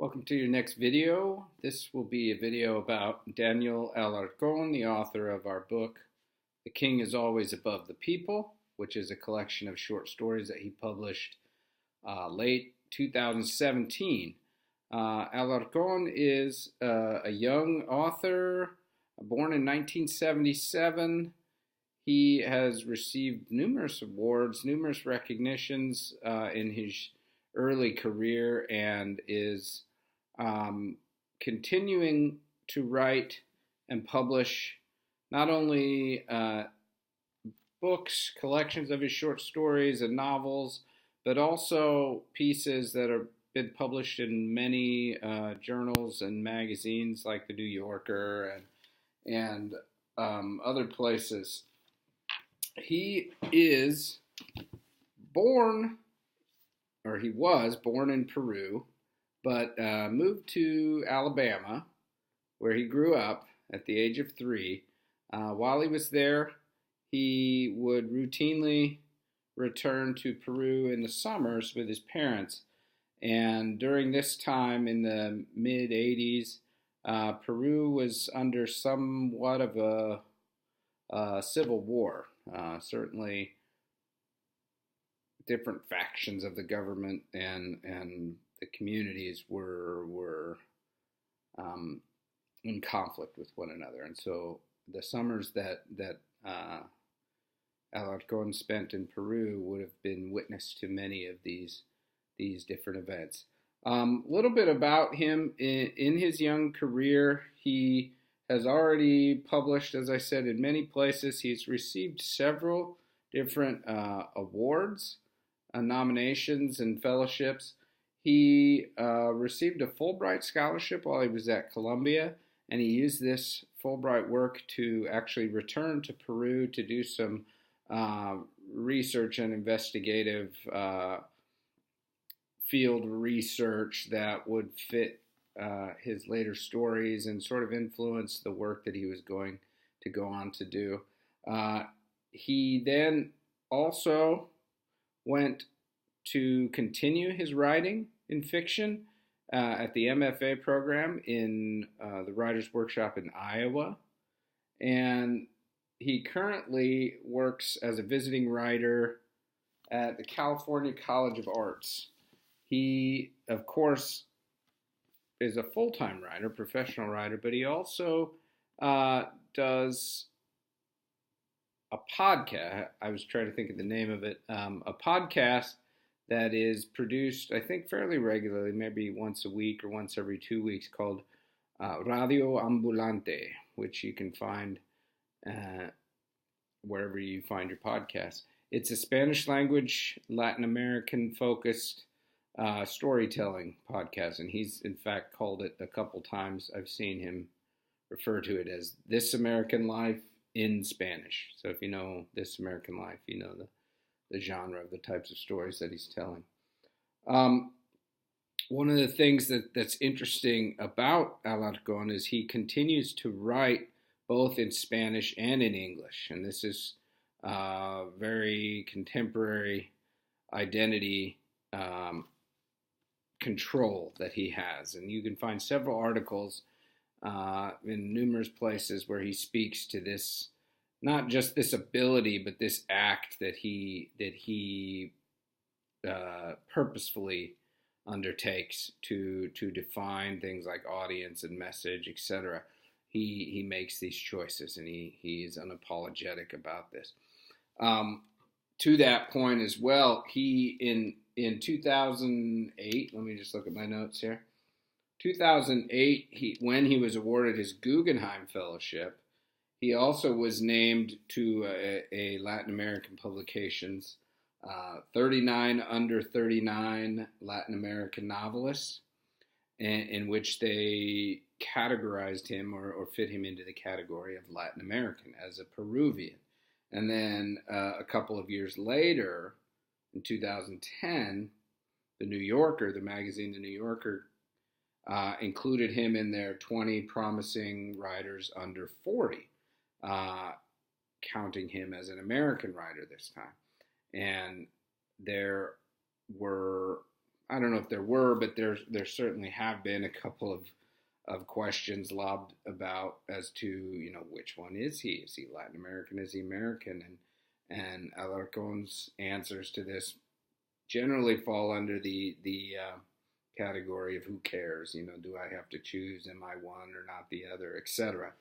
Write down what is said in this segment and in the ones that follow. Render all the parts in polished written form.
Welcome to your next video. This will be a video about Daniel Alarcon, the author of our book, The King is Always Above the People, which is a collection of short stories that he published late 2017. Alarcon is a young author, born in 1977. He has received numerous awards, numerous recognitions in his early career, and is continuing to write and publish not only books, collections of his short stories and novels, but also pieces that have been published in many journals and magazines like the New Yorker and other places. He is born, or he was born in Peru, but moved to Alabama, where he grew up at the age of 3. While he was there, he would routinely return to Peru in the summers with his parents. And during this time, in the mid-'80s, Peru was under somewhat of a civil war. Certainly different factions of the government and the communities were in conflict with one another, and so the summers that Alarcon spent in Peru would have been witness to many of these different events. A little bit about him in his young career. He has already published, as I said, in many places. He's received several different awards, nominations, and fellowships. He received a Fulbright scholarship while he was at Columbia, and he used this Fulbright work to actually return to Peru to do some research and investigative field research that would fit his later stories and sort of influence the work that he was going to go on to do. He then also went to continue his writing in fiction at the MFA program in the Writers' Workshop in Iowa. And he currently works as a visiting writer at the California College of Arts. He, of course, is a full-time writer, professional writer, but he also does a podcast. I was trying to think of the name of it. A podcast that is produced, I think, fairly regularly, maybe once a week or once every 2 weeks, called Radio Ambulante, which you can find wherever you find your podcasts. It's a Spanish language, Latin American focused storytelling podcast, and he's in fact called it a couple times. I've seen him refer to it as This American Life in Spanish. So if you know This American Life, you know the genre of the types of stories that he's telling. One of the things that's interesting about Alarcon is he continues to write both in Spanish and in English, and this is very contemporary identity control that he has. And you can find several articles in numerous places where he speaks to this, not just this ability, but this act that he purposefully undertakes to define things like audience and message, etc. He makes these choices, and he is unapologetic about this. To that point as well, he in 2008, let me just look at my notes here. 2008, when he was awarded his Guggenheim Fellowship, he also was named to a Latin American publications 39 under 39 Latin American novelists, in which they categorized him or fit him into the category of Latin American as a Peruvian. And then a couple of years later, in 2010, the New Yorker, the magazine The New Yorker, included him in their 20 promising writers under 40. Counting him as an American writer this time. And there were I don't know if there were, but there certainly have been a couple of questions lobbed about as to, which one is he? Is he Latin American? Is he American? And Alarcon's answers to this generally fall under the category of who cares? Do I have to choose? Am I one or not the other, etc.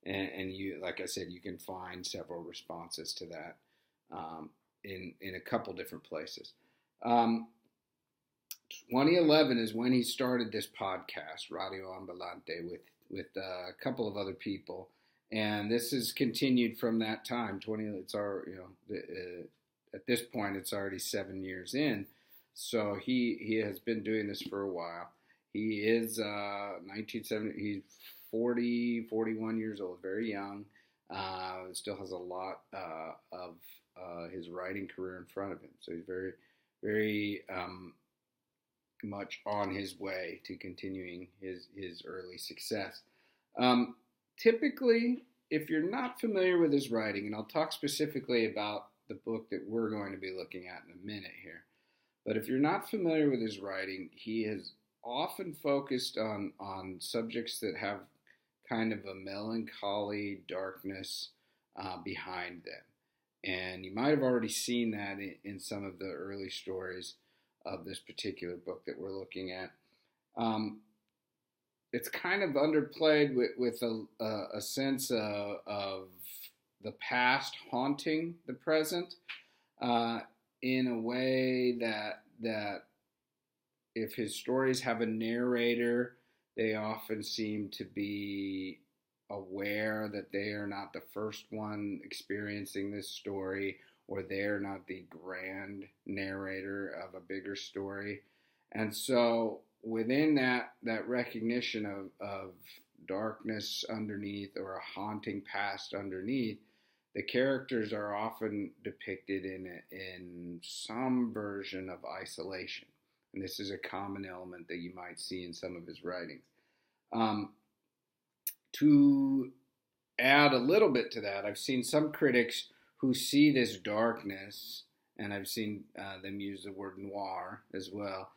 And you, like I said, you can find several responses to that in a couple different places. 2011 is when he started this podcast, Radio Ambulante, with a couple of other people, and this has continued from that time. At this point, it's already 7 years in, so he has been doing this for a while. He is 1970. He's 41 years old, very young. Still has a lot of his writing career in front of him, so he's very, very much on his way to continuing his early success. Typically, if you're not familiar with his writing, and I'll talk specifically about the book that we're going to be looking at in a minute here, but if you're not familiar with his writing, he has often focused on subjects that have kind of a melancholy darkness behind them. And you might have already seen that in some of the early stories of this particular book that we're looking at. It's kind of underplayed with a sense of the past haunting the present in a way that if his stories have a narrator, they often seem to be aware that they are not the first one experiencing this story, or they're not the grand narrator of a bigger story. And so within that recognition of darkness underneath, or a haunting past underneath, the characters are often depicted in some version of isolation. And this is a common element that you might see in some of his writings. To add a little bit to that, I've seen some critics who see this darkness, and I've seen them use the word noir as well.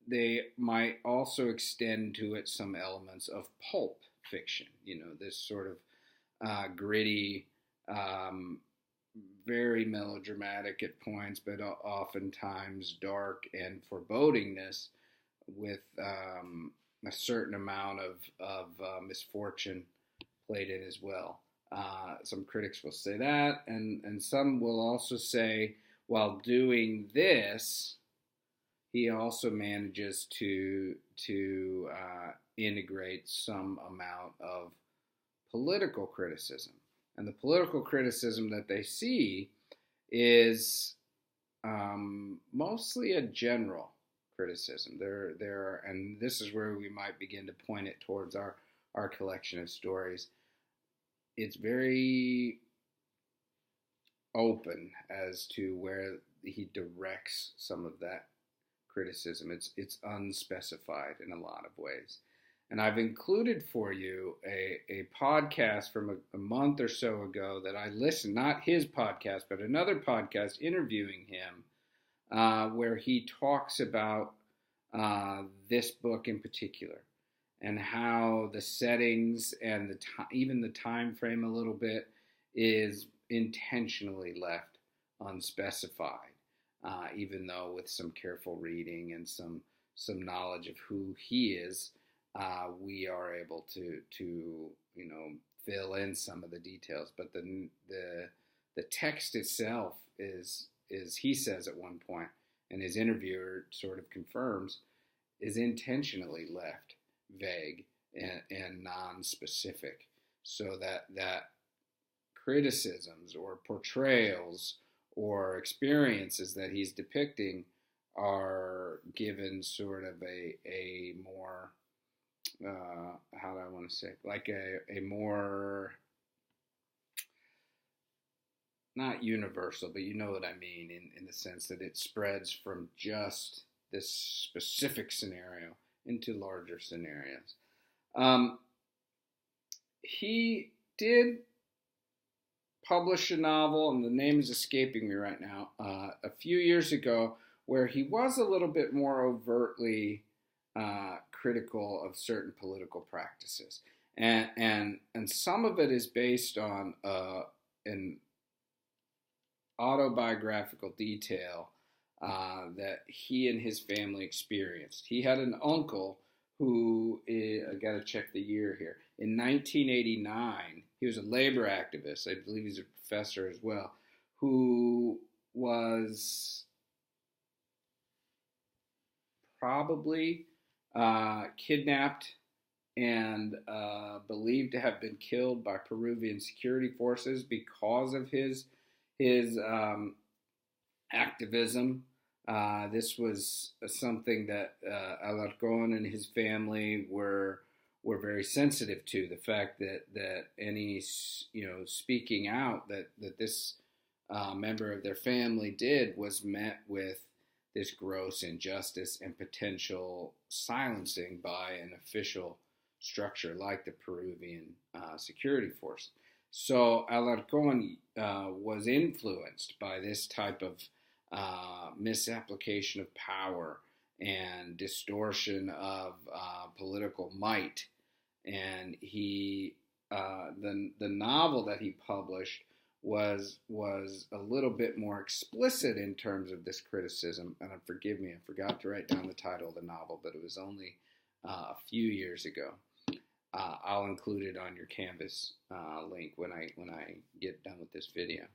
They might also extend to it some elements of pulp fiction, this sort of gritty, very melodramatic at points, but oftentimes dark and forebodingness, with a certain amount of misfortune played in as well. Some critics will say that, and some will also say, while doing this, he also manages to integrate some amount of political criticism. And the political criticism that they see is mostly a general criticism. There, and this is where we might begin to point it towards our collection of stories. It's very open as to where he directs some of that criticism. It's unspecified in a lot of ways. And I've included for you a podcast from a month or so ago that I listened, not his podcast, but another podcast interviewing him, where he talks about this book in particular, and how the settings and even the time frame a little bit is intentionally left unspecified, even though with some careful reading and some knowledge of who he is, we are able to fill in some of the details. But the text itself is, he says at one point, and his interviewer sort of confirms, is intentionally left vague and non-specific, so that criticisms or portrayals or experiences that he's depicting are given sort of a more how do I want to say, like a more, not universal, but you know what I mean, in the sense that it spreads from just this specific scenario into larger scenarios. He did publish a novel, and the name is escaping me right now, a few years ago, where he was a little bit more overtly critical of certain political practices, and some of it is based on an autobiographical detail that he and his family experienced. He had an uncle who, I got to check the year here, in 1989, he was a labor activist, I believe he's a professor as well, who was probably kidnapped and believed to have been killed by Peruvian security forces because of his activism. This was something that Alarcon and his family were very sensitive to. The fact that any speaking out that this member of their family did was met with this gross injustice and potential silencing by an official structure like the Peruvian security force. So Alarcon was influenced by this type of misapplication of power and distortion of political might. And he, the novel that he published was a little bit more explicit in terms of this criticism. And forgive me, I forgot to write down the title of the novel, but it was only a few years ago. I'll include it on your Canvas link when I get done with this video.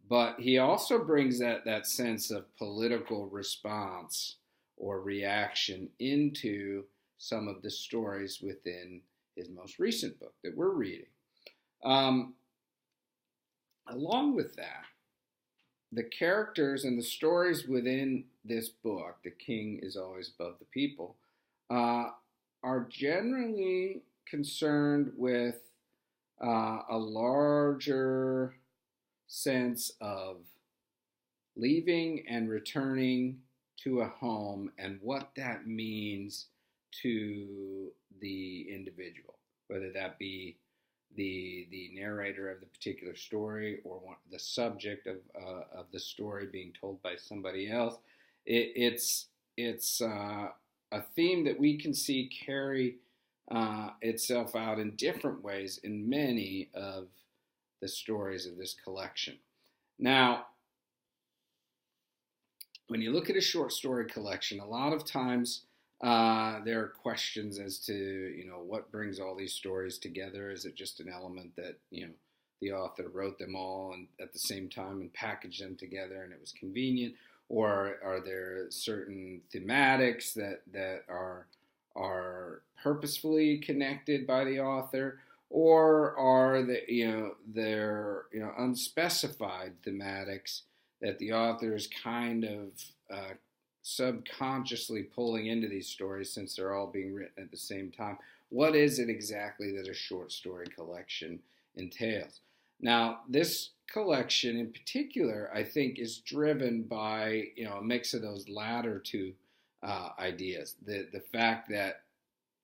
But he also brings that sense of political response or reaction into some of the stories within his most recent book that we're reading. Along with that, the characters and the stories within this book, The King is Always Above the People, are generally concerned with a larger sense of leaving and returning to a home and what that means to the individual, whether that be the narrator of the particular story or the subject of the story being told by somebody else. It's a theme that we can see carry itself out in different ways in many of the stories of this collection. Now, when you look at a short story collection, a lot of times there are questions as to, what brings all these stories together. Is it just an element that, the author wrote them all and at the same time and packaged them together and it was convenient? Or are there certain thematics that are purposefully connected by the author? Or are they're unspecified thematics that the author is kind of subconsciously pulling into these stories since they're all being written at the same time? What is it exactly that a short story collection entails? Now, this collection in particular, I think, is driven by a mix of those latter two ideas. The fact that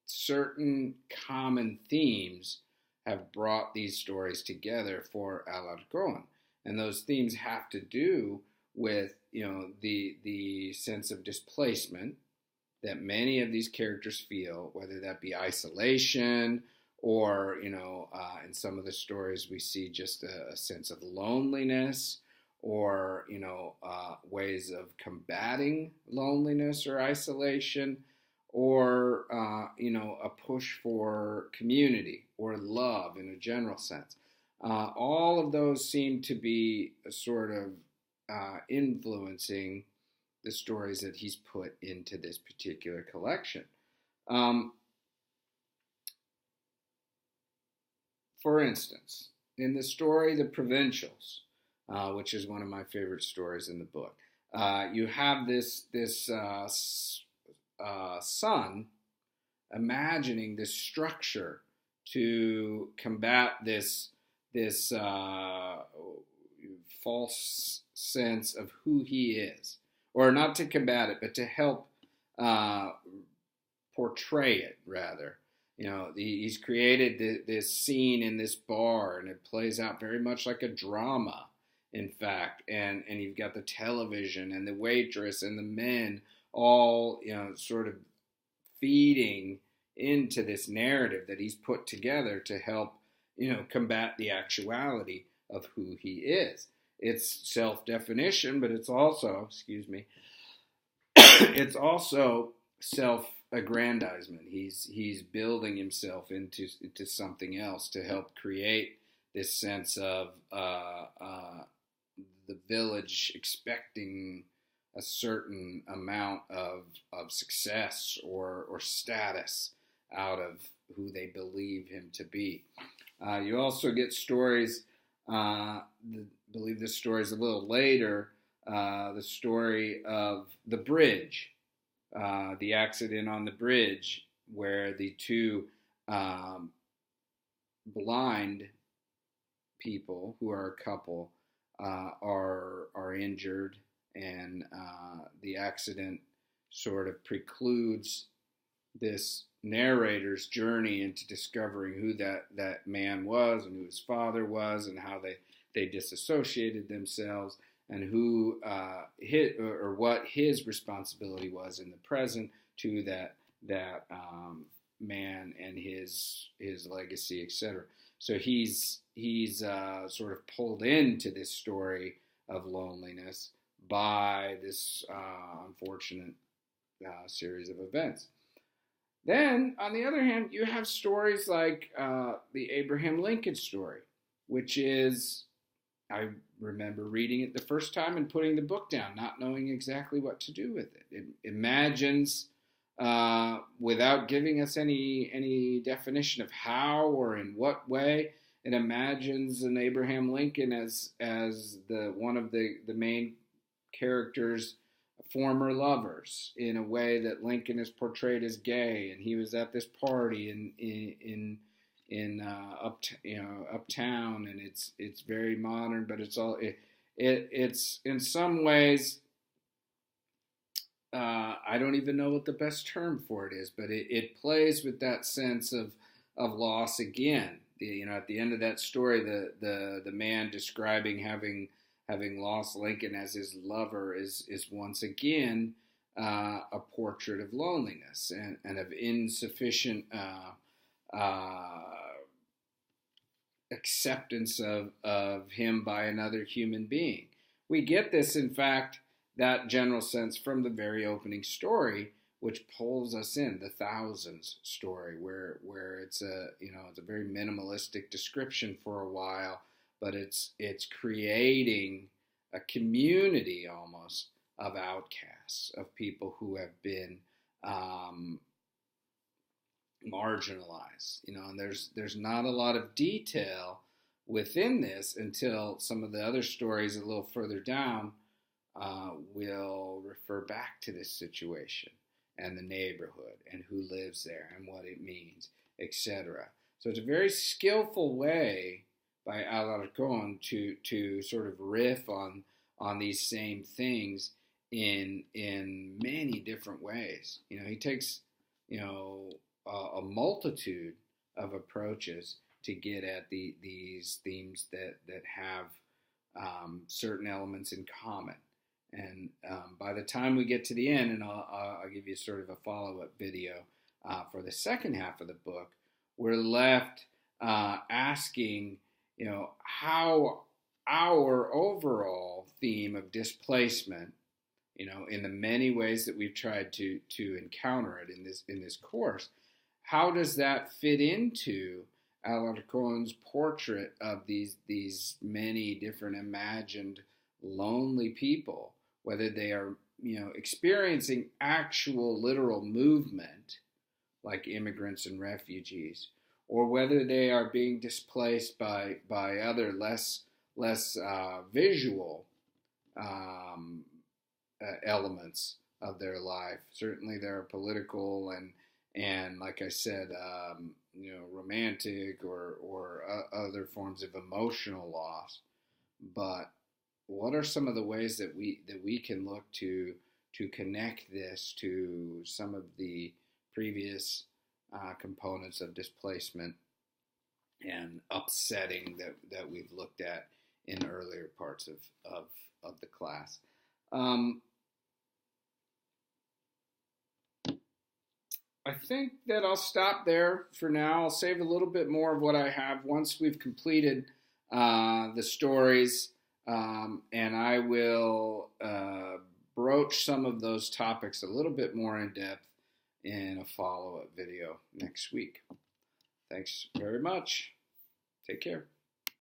certain common themes have brought these stories together for Alarcon, and those themes have to do with the sense of displacement that many of these characters feel, whether that be isolation or in some of the stories we see just a sense of loneliness or ways of combating loneliness or isolation, or a push for community or love in a general sense. All of those seem to be sort of influencing the stories that he's put into this particular collection. For instance, in the story The Provincials, which is one of my favorite stories in the book, you have this son imagining this structure to combat this false sense of who he is, or not to combat it, but to help portray it, rather. He's created this scene in this bar, and it plays out very much like a drama. in fact, and you've got the television and the waitress and the men all, sort of feeding into this narrative that he's put together to help, combat the actuality of who he is. It's self-definition, but it's also, excuse me, it's also self-aggrandizement. He's building himself into something else to help create this sense of the village expecting a certain amount of success or status out of who they believe him to be. You also get stories, I believe this story is a little later, the story of the bridge, the accident on the bridge where the two blind people who are a couple are injured, and the accident sort of precludes this narrator's journey into discovering who that man was and who his father was and how they disassociated themselves and who or what his responsibility was in the present to that man and his legacy, etc. So he's sort of pulled into this story of loneliness by this unfortunate series of events. Then, on the other hand, you have stories like the Abraham Lincoln story, which is, I remember reading it the first time and putting the book down, not knowing exactly what to do with it. It imagines, without giving us any definition of how or in what way, it imagines an Abraham Lincoln as the one of the main character's former lovers, in a way that Lincoln is portrayed as gay, and he was at this party in uptown, and it's very modern, but it's in some ways, I don't even know what the best term for it is, but it plays with that sense of loss again. At the end of that story, the man describing having lost Lincoln as his lover is once again a portrait of loneliness and of insufficient acceptance of him by another human being. We get this, in fact, that general sense from the very opening story, which pulls us in, the Thousands story, where it's it's a very minimalistic description for a while, but it's creating a community almost of outcasts, of people who have been marginalized, and there's not a lot of detail within this until some of the other stories a little further down will refer back to this situation and the neighborhood and who lives there and what it means, etc. So it's a very skillful way by Alarcon to sort of riff on these same things in many different ways. He takes a multitude of approaches to get at these themes that have certain elements in common. And by the time we get to the end, and I'll give you sort of a follow-up video for the second half of the book, we're left asking, how our overall theme of displacement, in the many ways that we've tried to encounter it in this course, how does that fit into Alarcon's portrait of these many different imagined lonely people, whether they are experiencing actual literal movement like immigrants and refugees, or whether they are being displaced by other less visual elements of their life. Certainly there are political and like I said, romantic or other forms of emotional loss. But what are some of the ways that we can look to connect this to some of the previous components of displacement and upsetting that we've looked at in earlier parts of the class. I think that I'll stop there for now. I'll save a little bit more of what I have once we've completed the stories, and I will broach some of those topics a little bit more in depth in a follow-up video next week. Thanks very much. Take care.